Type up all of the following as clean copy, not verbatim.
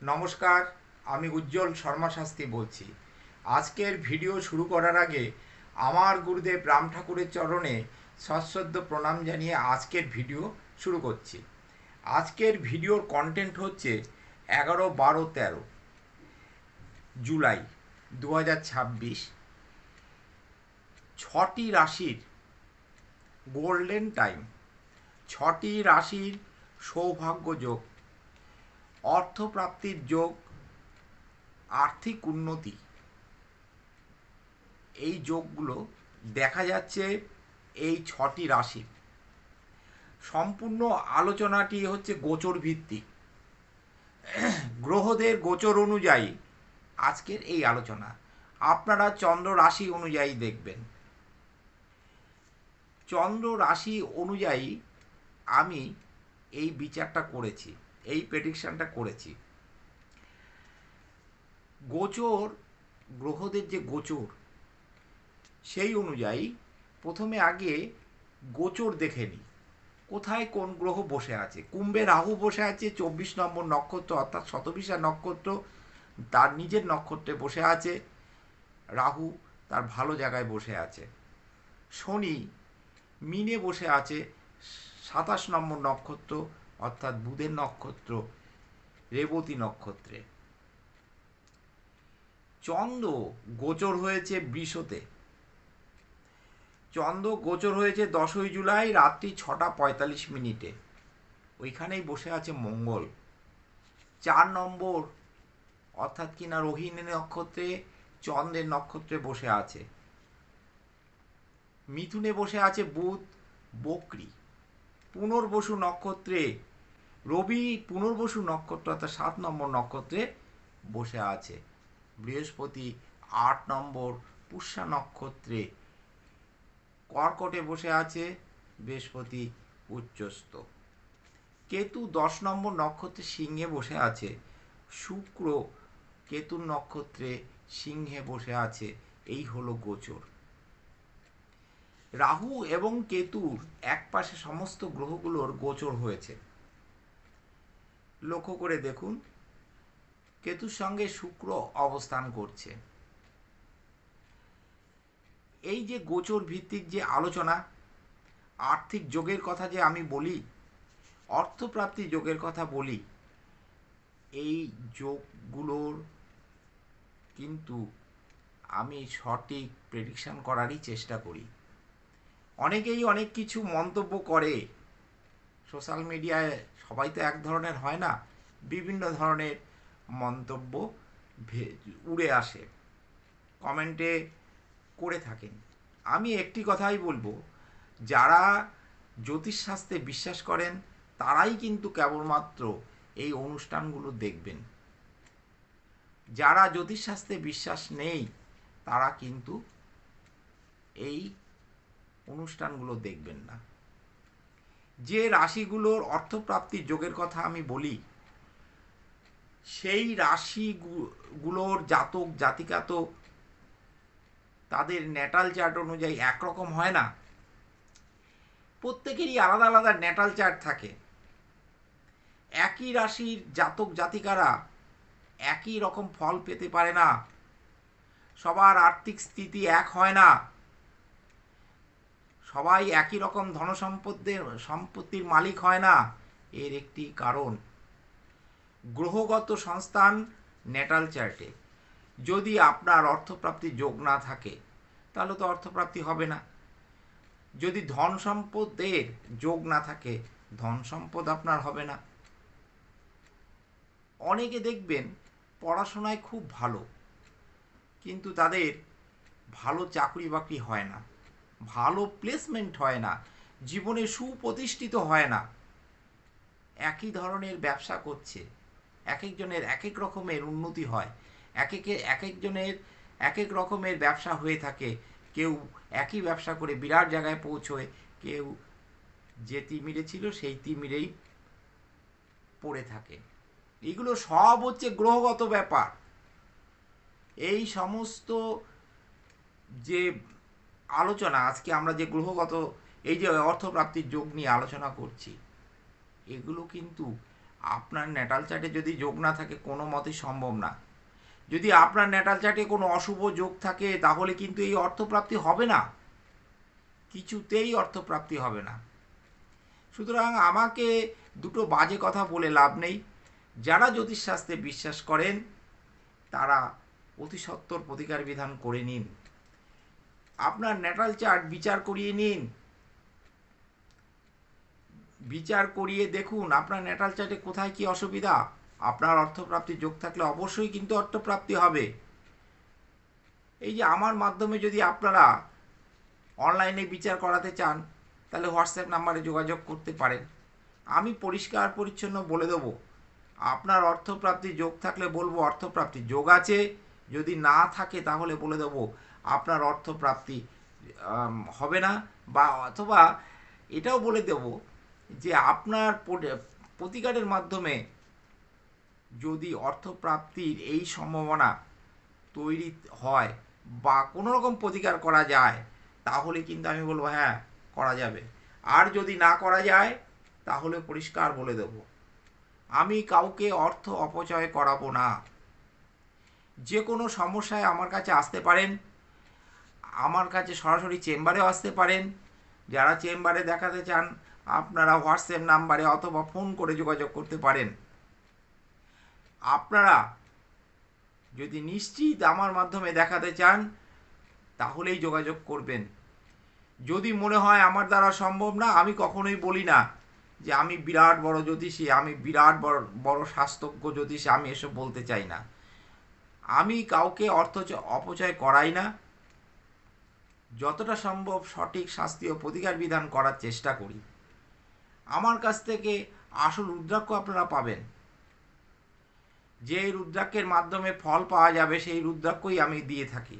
নমস্কার, আমি উজ্জ্বল শর্মা শাস্ত্রী বলছি। আজকের ভিডিও শুরু করার আগে আমার গুরুদেব রাম ঠাকুরের চরণে সশ্রদ্ধ প্রণাম জানিয়ে আজকের ভিডিও শুরু করছি। আজকের ভিডিওর কন্টেন্ট হচ্ছে 11, 12, 13 জুলাই 2026, 6টি রাশির গোল্ডেন টাইম, 6টি রাশির সৌভাগ্য যোগ, অর্থপ্রাপ্তির যোগ, আর্থিক উন্নতি, এই যোগগুলো দেখা যাচ্ছে এই 6টি রাশির। সম্পূর্ণ আলোচনাটি হচ্ছে গোচর ভিত্তিক, গ্রহদের গোচর অনুযায়ী আজকের এই আলোচনা। আপনারা চন্দ্র রাশি অনুযায়ী দেখবেন। চন্দ্র রাশি অনুযায়ী আমি এই বিচারটা করেছি, এই প্রেডিকশনটা করেছি। গোচর, গ্রহদের যে গোচর, সেই অনুযায়ী প্রথমে আগে গোচর দেখে নিই, কোথায় কোন গ্রহ বসে আছে। কুম্ভে রাহু বসে আছে 24 নম্বর নক্ষত্র অর্থাৎ শতবিশা নক্ষত্র, তার নিজের নক্ষত্রে বসে আছে। রাহু তার ভালো জায়গায় বসে আছে। শনি মিনে বসে আছে 27 নম্বর নক্ষত্র অর্থাৎ বুধের নক্ষত্র রেবতী নক্ষত্রে। চন্দ্র গোচর হয়েছে বৃষতে। চন্দ্র গোচর হয়েছে 10ই জুলাই রাত্রি 6টা 45 মিনিটে। ওইখানেই বসে আছে মঙ্গল 4 নম্বর অর্থাৎ কিনা রোহিণী নক্ষত্রে, চন্দ্রের নক্ষত্রে বসে আছে। মিথুনে বসে আছে বুধ বকরি। পুনর্বসু নক্ষত্রে রবি, পুনর্বসু নক্ষত্র অর্থাৎ 7 নম্বর নক্ষত্রে বসে আছে। বৃহস্পতি 8 নম্বর পুষ্যা নক্ষত্রে কর্কটে বসে আছে, বৃহস্পতি উচ্চস্থ। কেতু 10 নম্বর নক্ষত্রে সিংহে বসে আছে। শুক্র কেতুর নক্ষত্রে সিংহে বসে আছে। এই হলো গোচর। রাহু এবং কেতুর একপাশে সমস্ত গ্রহগুলোর গোচর হয়েছে। লক্ষ্য করে দেখুন, কেতুর সঙ্গে শুক্র অবস্থান করছে। এই যে গোচর ভিত্তিক যে আলোচনা, আর্থিক যোগের কথা যে আমি বলি, অর্থপ্রাপ্তি যোগের কথা বলি, এই যোগগুলোর কিন্তু আমি সঠিক প্রেডিকশন করারই চেষ্টা করি। অনেকেই অনেক কিছু মন্তব্য করে সোশ্যাল মিডিয়ায়, সবাই তো এক ধরনের হয় না, বিভিন্ন ধরনের মন্তব্য উড়ে আসে, কমেন্টে করে থাকেন। আমি একটি কথাই বলবো, যারা জ্যোতিষশাস্ত্রে বিশ্বাস করেন তারাই কিন্তু কেবলমাত্র এই অনুষ্ঠানগুলো দেখবেন। যারা জ্যোতিষশাস্ত্রে বিশ্বাস নেই তারা কিন্তু এই অনুষ্ঠানগুলো দেখবেন না। যে রাশিগুলোর অর্থপ্রাপ্তির যোগের কথা আমি বলি, সেই রাশিগুলোর জাতক জাতিকা তো তাদের ন্যাটাল চার্ট অনুযায়ী একরকম হয় না। প্রত্যেকেরই আলাদা আলাদা ন্যাটাল চার্ট থাকে। একই রাশির জাতক জাতিকারা একই রকম ফল পেতে পারে না। সবার আর্থিক স্থিতি এক হয় না। সবাই একই রকম সম্পত্তির মালিক হয় না। এর একটি কারণ গ্রহগত সংস্থান ন্যাটাল চার্টে। যদি আপনার অর্থপ্রাপ্তির যোগ না থাকে তাহলে তো অর্থপ্রাপ্তি হবে না। যদি ধন সম্পদের যোগ না থাকে, ধন সম্পদ আপনার হবে না। অনেকে দেখবেন পড়াশোনায় খুব ভালো, কিন্তু তাদের ভালো চাকরি বাকরি হয় না, ভালো প্লেসমেন্ট হয় না, জীবনে সুপ্রতিষ্ঠিত হয় না। একই ধরনের ব্যবসা করছে, এক একজনের এক এক রকমের উন্নতি হয়, এক একজনের এক এক রকমের ব্যবসা হয়ে থাকে। কেউ একই ব্যবসা করে বিরাট জায়গায় পৌঁছয়, কেউ যে তিমিরে ছিল সেই তিমিরেই পড়ে থাকে। এগুলো সব হচ্ছে গ্রহগত ব্যাপার। এই সমস্ত যে আলোচনা আজকে আমরা যে গ্রহগত এই যে অর্থপ্রাপ্তির যোগ নিয়ে আলোচনা করছি, এগুলো কিন্তু আপনার ন্যাটাল চার্টে যদি যোগ না থাকে কোনো মতেই সম্ভব না। যদি আপনার ন্যাটাল চার্টে কোনো অশুভ যোগ থাকে তাহলে কিন্তু এই অর্থপ্রাপ্তি হবে না, কিছুতেই অর্থপ্রাপ্তি হবে না। সুতরাং আমাকে দুটো বাজে কথা বলে লাভ নেই। যারা জ্যোতিষশাস্ত্রে বিশ্বাস করেন তারা অতি সত্বর প্রতিকার বিধান করে নিন। আপনার ন্যাটাল চার্ট বিচার করিয়ে নিন, বিচার করিয়ে দেখুন আপনার ন্যাটাল চার্টে কোথায় কি অসুবিধা। আপনার অর্থপ্রাপ্তির যোগ থাকলে অবশ্যই কিন্তু অর্থপ্রাপ্তি হবে। এই যে আমার মাধ্যমে যদি আপনারা অনলাইনে বিচার করাতে চান তাহলে হোয়াটসঅ্যাপ নাম্বারে যোগাযোগ করতে পারেন। আমি পরিষ্কার পরিচ্ছন্ন বলে দেবো, আপনার অর্থপ্রাপ্তির যোগ থাকলে বলবো অর্থপ্রাপ্তির যোগ আছে, যদি না থাকে তাহলে বলে দেবো আপনার অর্থপ্রাপ্তি হবে না। বা অথবা এটাও বলে দেব যে আপনার প্রতিকারের মাধ্যমে যদি অর্থপ্রাপ্তির এই সম্ভাবনা তৈরি হয় বা কোনো রকম প্রতিকার করা যায় তাহলে কিন্তু আমি বলবো হ্যাঁ করা যাবে। আর যদি না করা যায় তাহলে পরিষ্কার বলে দেব আমি কাউকে অর্থ অপচয় করাবো না। যে কোনো সমস্যায় আমার কাছে আসতে পারেন, আমার কাছে সরাসরি চেম্বারেও আসতে পারেন। যারা চেম্বারে দেখাতে চান আপনারা হোয়াটসঅ্যাপ নাম্বারে অথবা ফোন করে যোগাযোগ করতে পারেন। আপনারা যদি নিশ্চিত আমার মাধ্যমে দেখাতে চান তাহলেই যোগাযোগ করবেন। যদি মনে হয় আমার দ্বারা সম্ভব না, আমি কখনোই বলি না যে আমি বিরাট বড় জ্যোতিষী, আমি বিরাট বড় বড় শাস্ত্রজ্ঞ জ্যোতিষী, আমি এসব বলতে চাই না। আমি কাউকে অর্থ অপচয় করাই না, যতটা সম্ভব সঠিক শাস্ত্রীয় প্রতিকার বিধান করার চেষ্টা করি। আমার কাছ থেকে আসল রুদ্রাক্ষ আপনারা পাবেন, যে রুদ্রাক্ষের মাধ্যমে ফল পাওয়া যাবে সেই রুদ্রাক্ষই আমি দিয়ে থাকি।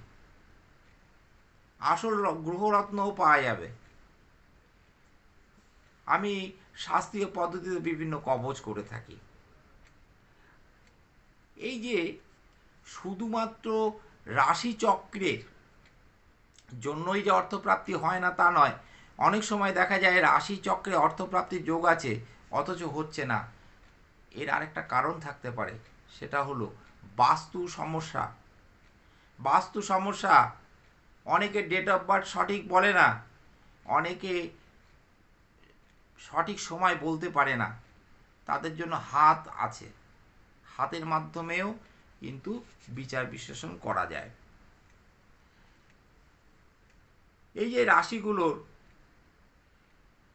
আসল গ্রহরত্নও পাওয়া যাবে। আমি শাস্ত্রীয় পদ্ধতিতে বিভিন্ন কবচ করে থাকি। এই যে শুধুমাত্র রাশিচক্রের জন্যই যে অর্থপ্রাপ্তি হয় না তা নয়, অনেক সময় দেখা যায় রাশিচক্রে অর্থপ্রাপ্তির যোগ আছে অথচ হচ্ছে না। এর আরেকটা কারণ থাকতে পারে, সেটা হলো বাস্তু সমস্যা। বাস্তু সমস্যা, অনেকে ডেট অফ বার্থ সঠিক বলে না, অনেকে সঠিক সময় বলতে পারে না, তাদের জন্য হাত আছে, হাতের মাধ্যমেও কিন্তু বিচার বিশ্লেষণ করা যায়। এই যে রাশিগুলোর,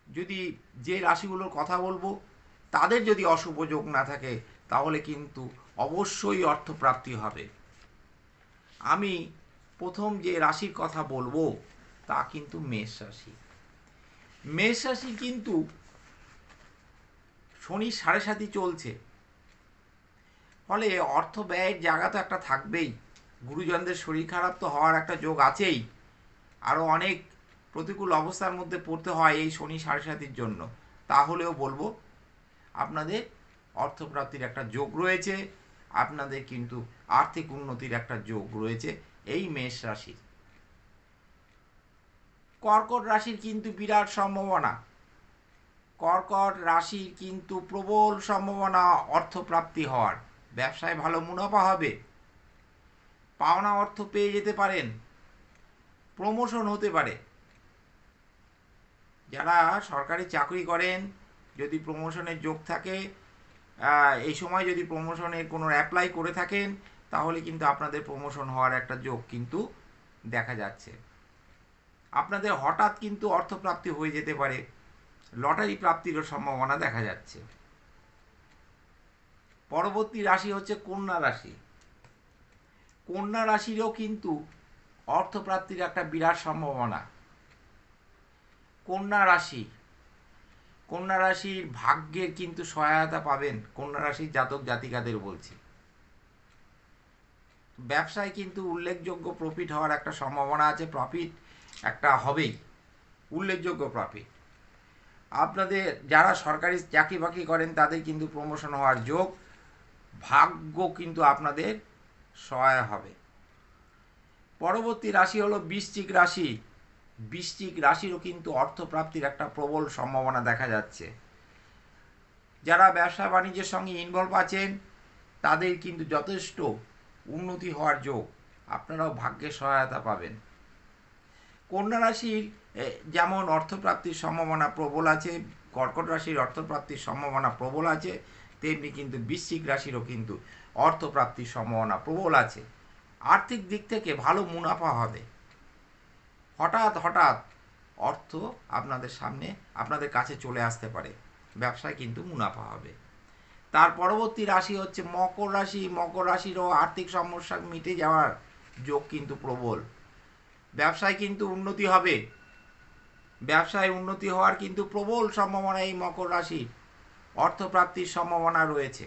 যদি যে রাশিগুলোর কথা বলবো তাদের যদি অশুভ যোগ না থাকে তাহলে কিন্তু অবশ্যই অর্থপ্রাপ্তি হবে। আমি প্রথম যে রাশির কথা বলবো তা কিন্তু মেষ রাশি। মেষ রাশি কিন্তু শনি 7.5 চলছে, ফলে অর্থ ব্যয়ের জায়গা তো একটা থাকবেই। গুরুজনদের শরীর খারাপ তো হওয়ার একটা যোগ আছেই, আরও অনেক প্রতিকূল অবস্থার মধ্যে পড়তে হয় এই শনি 7.5 জন্য। তাহলেও বলবো আপনাদের অর্থপ্রাপ্তির একটা যোগ রয়েছে, আপনাদের কিন্তু আর্থিক উন্নতির একটা যোগ রয়েছে এই মেষ রাশির। কর্কট রাশির কিন্তু বিরাট সম্ভাবনা, কর্কট রাশির কিন্তু প্রবল সম্ভাবনা অর্থপ্রাপ্তি হওয়ার। ব্যবসায় ভালো মুনাফা হবে, পাওনা অর্থ পেয়ে যেতে পারেন, প্রমোশন হতে পারে। যারা সরকারি চাকরি করেন যদি প্রমোশনের যোগ থাকে, এই সময় যদি প্রমোশনের কোনো অ্যাপ্লাই করে থাকেন তাহলে কিন্তু আপনাদের প্রমোশন হওয়ার একটা যোগ কিন্তু দেখা যাচ্ছে। আপনাদের হঠাৎ কিন্তু অর্থপ্রাপ্তি হয়ে যেতে পারে, লটারি প্রাপ্তিরও সম্ভাবনা দেখা যাচ্ছে। পরবর্তী রাশি হচ্ছে কন্যা রাশি। কন্যা রাশিরও কিন্তু অর্থপ্রাপ্তির একটা বিরাট সম্ভাবনা। কন্যা রাশি, কন্যা রাশির ভাগ্যের কিন্তু সহায়তা পাবেন। কন্যা রাশির জাতক জাতিকাদের বলছি, ব্যবসায় কিন্তু উল্লেখযোগ্য প্রফিট হওয়ার একটা সম্ভাবনা আছে। প্রফিট একটা হবেই, উল্লেখযোগ্য প্রফিট। আপনাদের যারা সরকারি চাকরি বাকরি করেন তাদের কিন্তু প্রমোশন হওয়ার যোগ, ভাগ্য কিন্তু আপনাদের সহায় হবে। পরবর্তী রাশি হলো বৃশ্চিক রাশি। বৃশ্চিক রাশিরও কিন্তু অর্থপ্রাপ্তির একটা প্রবল সম্ভাবনা দেখা যাচ্ছে। যারা ব্যবসা বাণিজ্যের সঙ্গে ইনভলভ আছেন তাদের কিন্তু যথেষ্ট উন্নতি হওয়ার যোগ, আপনারাও ভাগ্যের সহায়তা পাবেন। কন্যা রাশির যেমন অর্থপ্রাপ্তির সম্ভাবনা প্রবল আছে, কর্কট রাশির অর্থপ্রাপ্তির সম্ভাবনা প্রবল আছে, তেমনি কিন্তু বৃশ্চিক রাশিরও কিন্তু অর্থপ্রাপ্তির সম্ভাবনা প্রবল আছে। আর্থিক দিক থেকে ভালো মুনাফা হবে। হঠাৎ হঠাৎ অর্থ আপনাদের সামনে আপনাদের কাছে চলে আসতে পারে, ব্যবসায় কিন্তু মুনাফা হবে। তার পরবর্তী রাশি হচ্ছে মকর রাশি। মকর রাশিরও আর্থিক সমস্যা মিটে যাওয়ার যোগ কিন্তু প্রবল। ব্যবসায় কিন্তু উন্নতি হবে, ব্যবসায় উন্নতি হওয়ার কিন্তু প্রবল সম্ভাবনা এই মকর রাশির। অর্থপ্রাপ্তির সম্ভাবনা রয়েছে,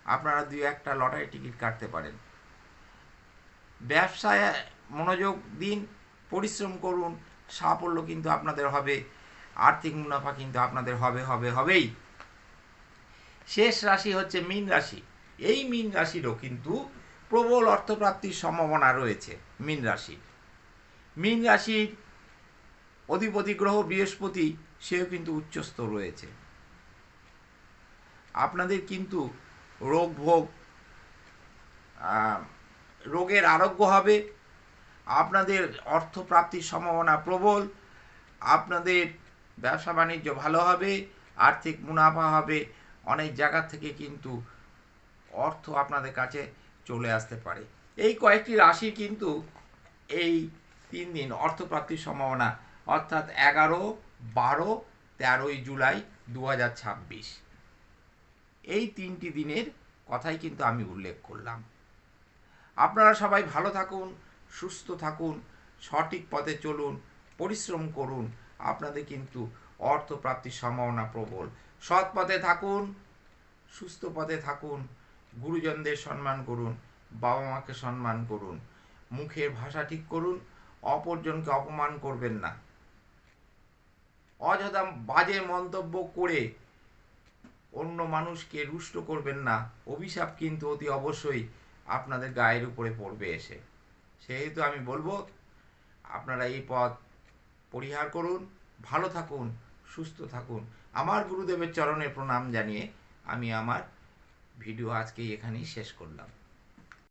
আপনারা 2-1টা লটারি টিকিট কাটতে পারেন। ব্যবসায় মনোযোগ দিন, পরিশ্রম করুন, সাফল্য কিন্তু আপনাদের হবে, আর্থিক মুনাফা কিন্তু আপনাদের হবেই। শেষ রাশি হচ্ছে মীন রাশি। এই মীন রাশিরও কিন্তু প্রবল অর্থপ্রাপ্তির সম্ভাবনা রয়েছে। মীন রাশির অধিপতি গ্রহ বৃহস্পতি, সেও কিন্তু উচ্চস্থ রয়েছে। আপনাদের কিন্তু রোগের আরোগ্য হবে, আপনাদের অর্থপ্রাপ্তির সম্ভাবনা প্রবল, আপনাদের ব্যবসা বাণিজ্য ভালো হবে, আর্থিক মুনাফা হবে, অনেক জায়গা থেকে কিন্তু অর্থ আপনাদের কাছে চলে আসতে পারে। এই কয়েকটি রাশি কিন্তু এই 3 দিন অর্থপ্রাপ্তির সম্ভাবনা, অর্থাৎ 11, 12, 13 জুলাই 2026, এই 3টি দিনের কথাই কিন্তু আমি উল্লেখ করলাম। আপনারা সবাই ভালো থাকুন, সুস্থ থাকুন, সঠিক পথে চলুন, পরিশ্রম করুন, আপনাদের কিন্তু অর্থপ্রাপ্তির সম্ভাবনা প্রবল। সৎ পথে থাকুন, সুস্থ পথে থাকুন, গুরুজনদের সম্মান করুন, বাবা মাকে সম্মান করুন, মুখের ভাষা ঠিক করুন, অপরজনকে অপমান করবেন না, অযথা বাজে মন্তব্য করে অন্য মানুষকে রুষ্ট করবেন না। অভিশাপ কিন্তু অতি অবশ্যই আপনাদের গায়ের উপরে পড়বে এসে। সেহেতু আমি বলবো আপনারা এই পথ পরিহার করুন, ভালো থাকুন, সুস্থ থাকুন। আমার গুরুদেবের চরণে প্রণাম জানিয়ে আমি আমার ভিডিও আজকে এখানেই শেষ করলাম।